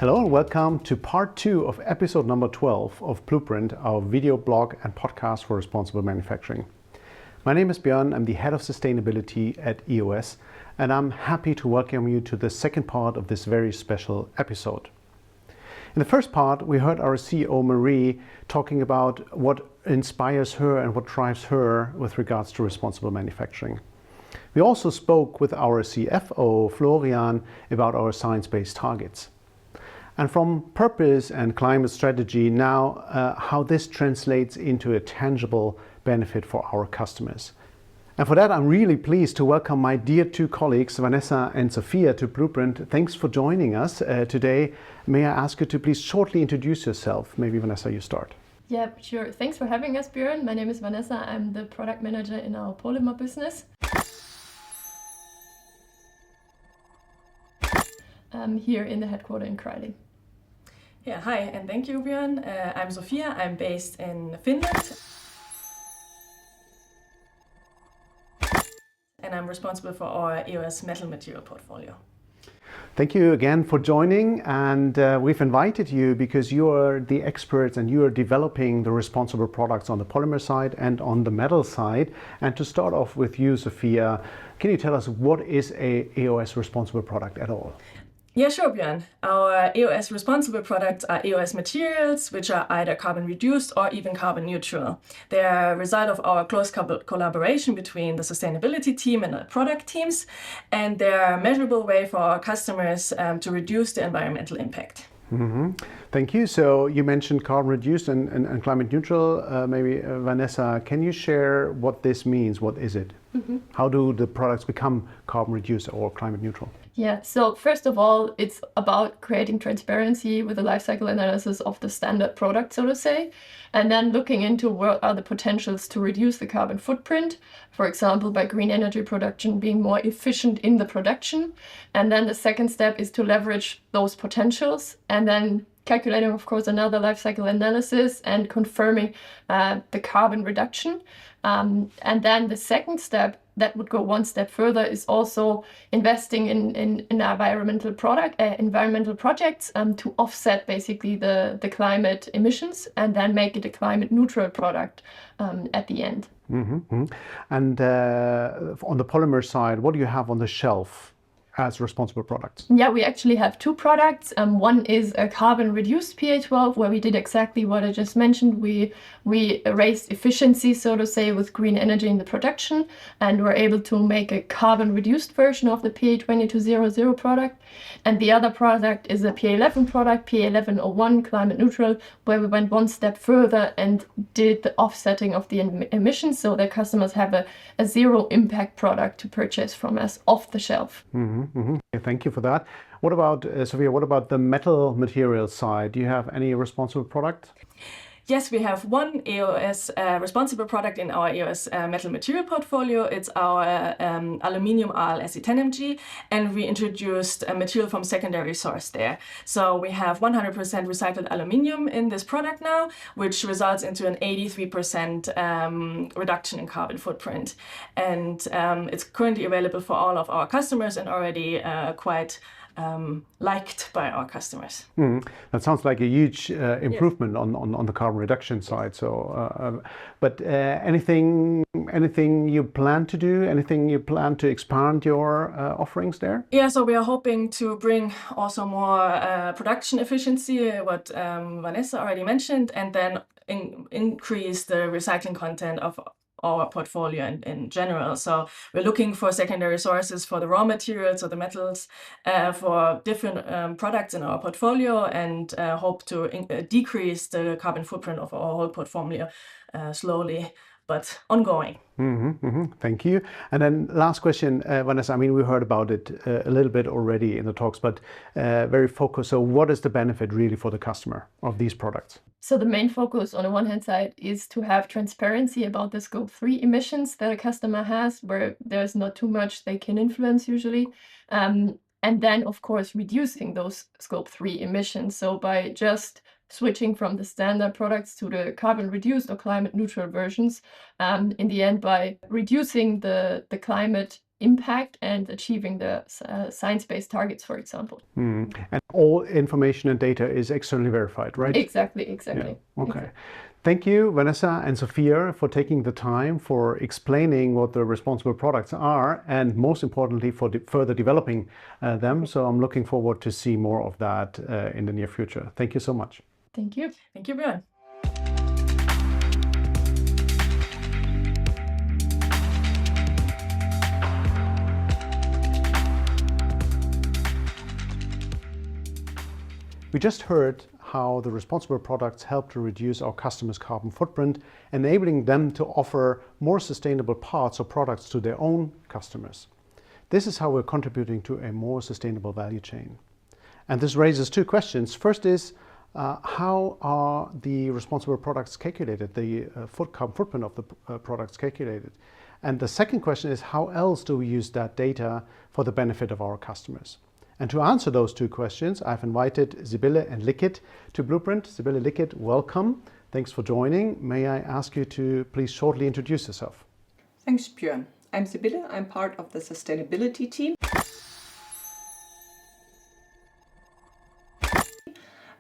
Hello and welcome to part 2 of episode number 12 of Blueprint, our video blog and podcast for responsible manufacturing. My name is Björn, I'm the head of sustainability at EOS, and I'm happy to welcome you to the second part of this very special episode. In the first part, we heard our CEO Marie talking about what inspires her and what drives her with regards to responsible manufacturing. We also spoke with our CFO Florian about our science-based targets. And from purpose and climate strategy now, how this translates into a tangible benefit for our customers. And for that, I'm really pleased to welcome my dear two colleagues, Vanessa and Sophia, to Blueprint. Thanks for joining us today. May I ask you to please shortly introduce yourself? Maybe Vanessa, you start. Yeah, sure. Thanks for having us, Björn. My name is Vanessa. I'm the product manager in our polymer business. I'm here in the headquarters in Criley. Yeah, hi, and thank you, Björn. I'm Sophia. I'm based in Finland. And I'm responsible for our EOS metal material portfolio. Thank you again for joining, and we've invited you because you are the experts and you are developing the responsible products on the polymer side and on the metal side. And to start off with you, Sophia, can you tell us what is a EOS responsible product at all? Yeah, sure, Björn. Our EOS responsible products are EOS materials, which are either carbon reduced or even carbon neutral. They are a result of our close collaboration between the sustainability team and the product teams, and they are a measurable way for our customers to reduce the environmental impact. Mm-hmm. Thank you. So you mentioned carbon reduced and climate neutral. Maybe Vanessa, can you share what this means? What is it? Mm-hmm. How do the products become carbon reduced or climate neutral? Yeah, so first of all, it's about creating transparency with a life cycle analysis of the standard product, so to say, and then looking into what are the potentials to reduce the carbon footprint, for example, by green energy production being more efficient in the production. And then the second step is to leverage those potentials and then calculating, of course, another life cycle analysis and confirming the carbon reduction. And then the second step that would go one step further is also investing in environmental projects to offset basically the climate emissions and then make it a climate neutral product at the end. Mm-hmm. And on the polymer side, what do you have on the shelf as responsible products? Yeah, we actually have two products. One is a carbon reduced PA12, where we did exactly what I just mentioned. We raised efficiency, so to say, with green energy in the production, and we're able to make a carbon reduced version of the PA2200 product. And the other product is a PA11 product, PA1101 climate neutral, where we went one step further and did the offsetting of the emissions, so that customers have a zero impact product to purchase from us off the shelf. Mm-hmm. Mm-hmm. Thank you for that. What about, Sophia, what about the metal material side? Do you have any responsible product? Yes, we have one EOS responsible product in our EOS metal material portfolio. It's our aluminium AL-SE10mg, and we introduced a material from secondary source there. So we have 100% recycled aluminium in this product now, which results into an 83% reduction in carbon footprint. And it's currently available for all of our customers and already quite liked by our customers. That sounds like a huge improvement on the carbon reduction side. So, but anything you plan to do? Anything you plan to expand your offerings there? Yeah, so we are hoping to bring also more production efficiency, what Vanessa already mentioned, and then increase the recycling content of our portfolio in general. So we're looking for secondary sources for the raw materials or the metals for different products in our portfolio, and hope to decrease the carbon footprint of our whole portfolio slowly but ongoing. Mm-hmm, mm-hmm. Thank you. And then last question, Vanessa, I mean, we heard about it a little bit already in the talks, but very focused. So what is the benefit really for the customer of these products? So the main focus on the one hand side is to have transparency about the scope 3 emissions that a customer has, where there's not too much they can influence usually. And then, of course, reducing those scope 3 emissions. So by just switching from the standard products to the carbon reduced or climate neutral versions, in the end, by reducing the climate impact and achieving the science-based targets, for example. And all information and data is externally verified, right? Exactly. Yeah. Okay. Exactly. Thank you, Vanessa and Sophia, for taking the time for explaining what the responsible products are, and most importantly, for further developing them. So I'm looking forward to see more of that in the near future. Thank you so much. Thank you. Thank you, Björn. We just heard how the responsible products help to reduce our customers' carbon footprint, enabling them to offer more sustainable parts or products to their own customers. This is how we're contributing to a more sustainable value chain. And this raises two questions. First is, how are the responsible products calculated, the carbon footprint of the products calculated? And the second question is, how else do we use that data for the benefit of our customers? And to answer those two questions, I've invited Sybille and Likhith to Blueprint. Sybille, Likhith, welcome. Thanks for joining. May I ask you to please shortly introduce yourself? Thanks, Björn. I'm Sybille. I'm part of the sustainability team.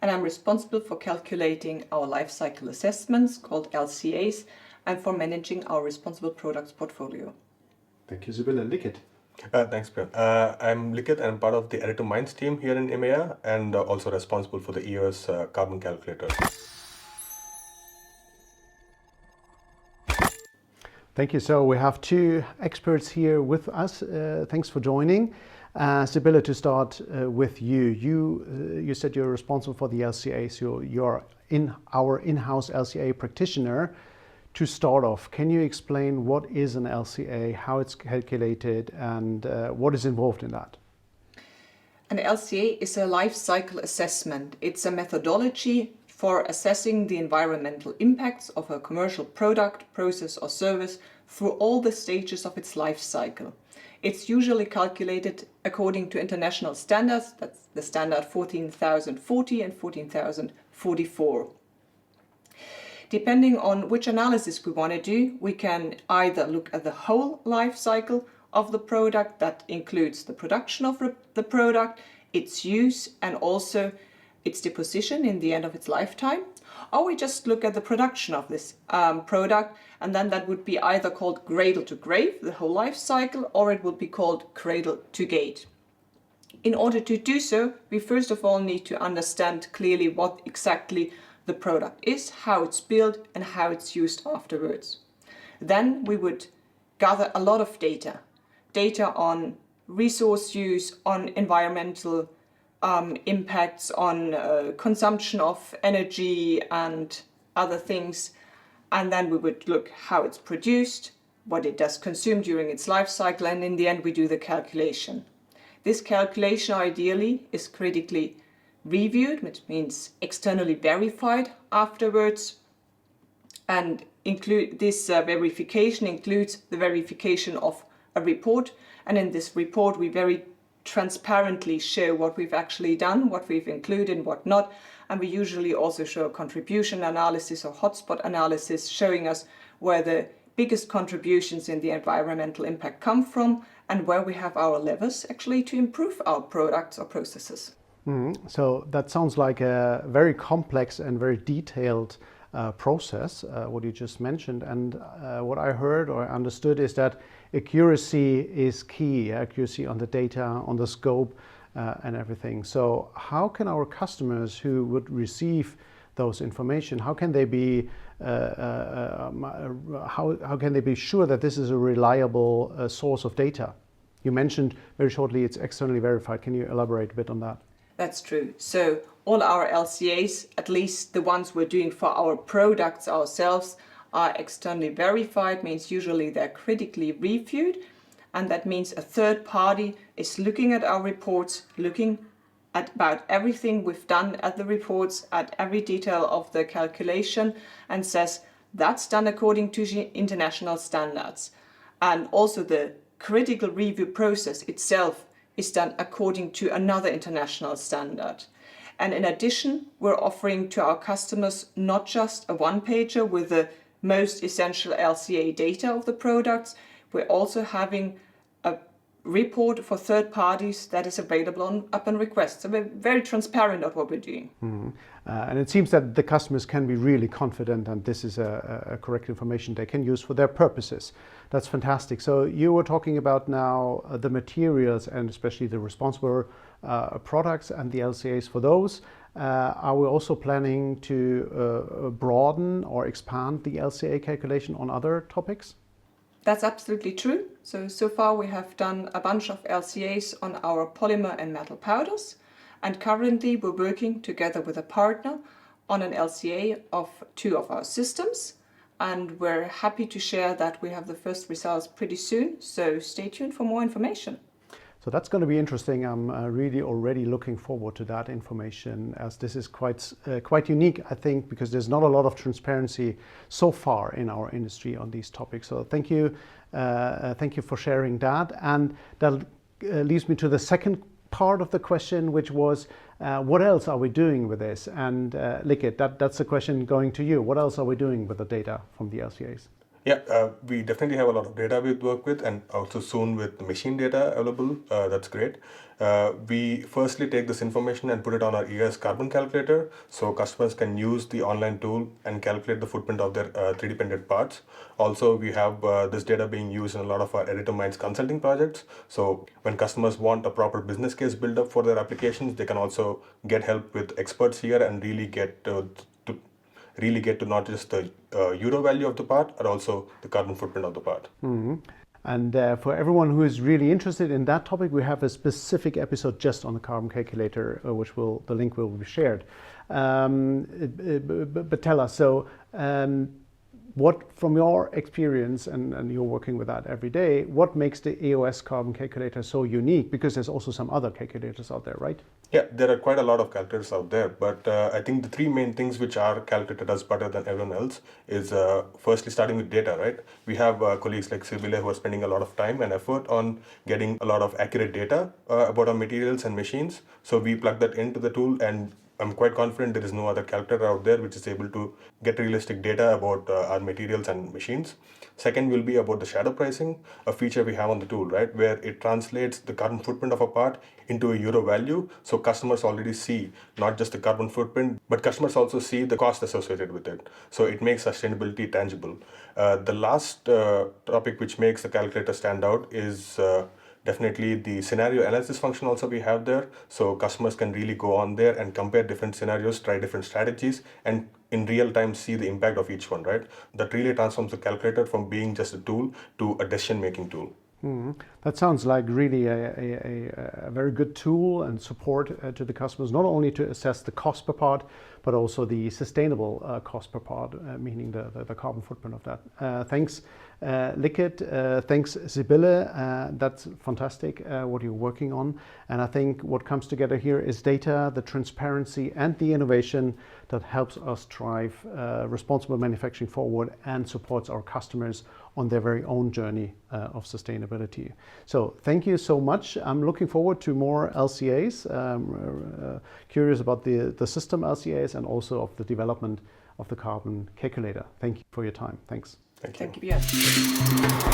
And I'm responsible for calculating our life cycle assessments, called LCAs, and for managing our responsible products portfolio. Thank you, Sybille. Likhith. Thanks, Björn. I'm Likhith and I'm part of the Additive Minds team here in EMEA, and also responsible for the EOS Carbon Calculator. Thank you. So we have two experts here with us. Thanks for joining. Sybille, to start with you. You said you're responsible for the LCAs. You're our in-house LCA practitioner. To start off, can you explain what is an LCA, how it's calculated, and what is involved in that? An LCA is a life cycle assessment. It's a methodology for assessing the environmental impacts of a commercial product, process, or service through all the stages of its life cycle. It's usually calculated according to international standards. That's the standard 14040 and 14044. Depending on which analysis we want to do, we can either look at the whole life cycle of the product, that includes the production of the product, its use, and also its deposition in the end of its lifetime, or we just look at the production of this product, and then that would be either called cradle to grave, the whole life cycle, or it would be called cradle to gate. In order to do so, we first of all need to understand clearly what exactly the product is, how it's built, and how it's used afterwards. Then we would gather a lot of data on resource use, on environmental impacts, on consumption of energy and other things. And then we would look how it's produced, what it does consume during its life cycle, and in the end we do the calculation. This calculation ideally is critically reviewed, which means externally verified afterwards, and verification includes the verification of a report, and in this report we very transparently show what we've actually done, what we've included and what not, and we usually also show a contribution analysis or hotspot analysis showing us where the biggest contributions in the environmental impact come from and where we have our levers actually to improve our products or processes. So that sounds like a very complex and very detailed process, what you just mentioned. And what I heard or understood is that accuracy is key, accuracy on the data, on the scope, and everything. So how can our customers who would receive those information, how can they be how can they be sure that this is a reliable source of data? You mentioned very shortly it's externally verified. Can you elaborate a bit on that? That's true. So all our LCAs, at least the ones we're doing for our products ourselves, are externally verified, means usually they're critically reviewed. And that means a third party is looking at our reports, looking at about everything we've done at the reports, at every detail of the calculation, and says that's done according to international standards. And also the critical review process itself is done according to another international standard. And in addition, we're offering to our customers not just a one-pager with the most essential LCA data of the products, we're also having a report for third parties that is available upon request. So we're very transparent of what we're doing. And it seems that the customers can be really confident and this is a correct information they can use for their purposes. That's fantastic. So you were talking about now the materials and especially the responsible products and the LCAs for those. Are we also planning to broaden or expand the LCA calculation on other topics? That's absolutely true. So far we have done a bunch of LCAs on our polymer and metal powders, and currently we're working together with a partner on an LCA of 2 of our systems, and we're happy to share that we have the first results pretty soon, so stay tuned for more information. So that's going to be interesting. I'm really already looking forward to that information, as this is quite unique, I think, because there's not a lot of transparency so far in our industry on these topics. So thank you for sharing that. And that leads me to the second part of the question, which was what else are we doing with this? And Likhith, that's the question going to you. What else are we doing with the data from the LCAs? Yeah, we definitely have a lot of data we work with, and also soon with the machine data available. That's great. We firstly take this information and put it on our EOS Carbon Calculator, so customers can use the online tool and calculate the footprint of their 3D printed parts. Also, we have this data being used in a lot of our Additive Minds consulting projects. So when customers want a proper business case build up for their applications, they can also get help with experts here and really get to not just the euro value of the part, but also the carbon footprint of the part. Mm-hmm. And for everyone who is really interested in that topic, we have a specific episode just on the carbon calculator, the link will be shared. But tell us, so what, from your experience, and you're working with that every day, what makes the EOS Carbon Calculator so unique? Because there's also some other calculators out there, right? Yeah, there are quite a lot of calculators out there, but I think the 3 main things which our calculator does better than everyone else is firstly starting with data, right? We have colleagues like Sybille who are spending a lot of time and effort on getting a lot of accurate data about our materials and machines. So we plug that into the tool, and I'm quite confident there is no other calculator out there which is able to get realistic data about our materials and machines. Second will be about the shadow pricing, a feature we have on the tool, right, where it translates the carbon footprint of a part into a euro value. So customers already see not just the carbon footprint, but customers also see the cost associated with it. So it makes sustainability tangible. The last topic which makes the calculator stand out is definitely the scenario analysis function also we have there. So customers can really go on there and compare different scenarios, try different strategies, and in real time see the impact of each one, right? That really transforms the calculator from being just a tool to a decision-making tool. Mm-hmm. That sounds like really a very good tool and support to the customers, not only to assess the cost per part, but also the sustainable cost per part, meaning the carbon footprint of that. Thanks, Likhith. Thanks, Sybille. That's fantastic what you're working on. And I think what comes together here is data, the transparency, and the innovation that helps us drive responsible manufacturing forward and supports our customers on their very own journey of sustainability. So thank you so much. I'm looking forward to more LCAs, curious about the system LCAs and also of the development of the carbon calculator. Thank you for your time. Thanks. Thank you. Thank you, Björn.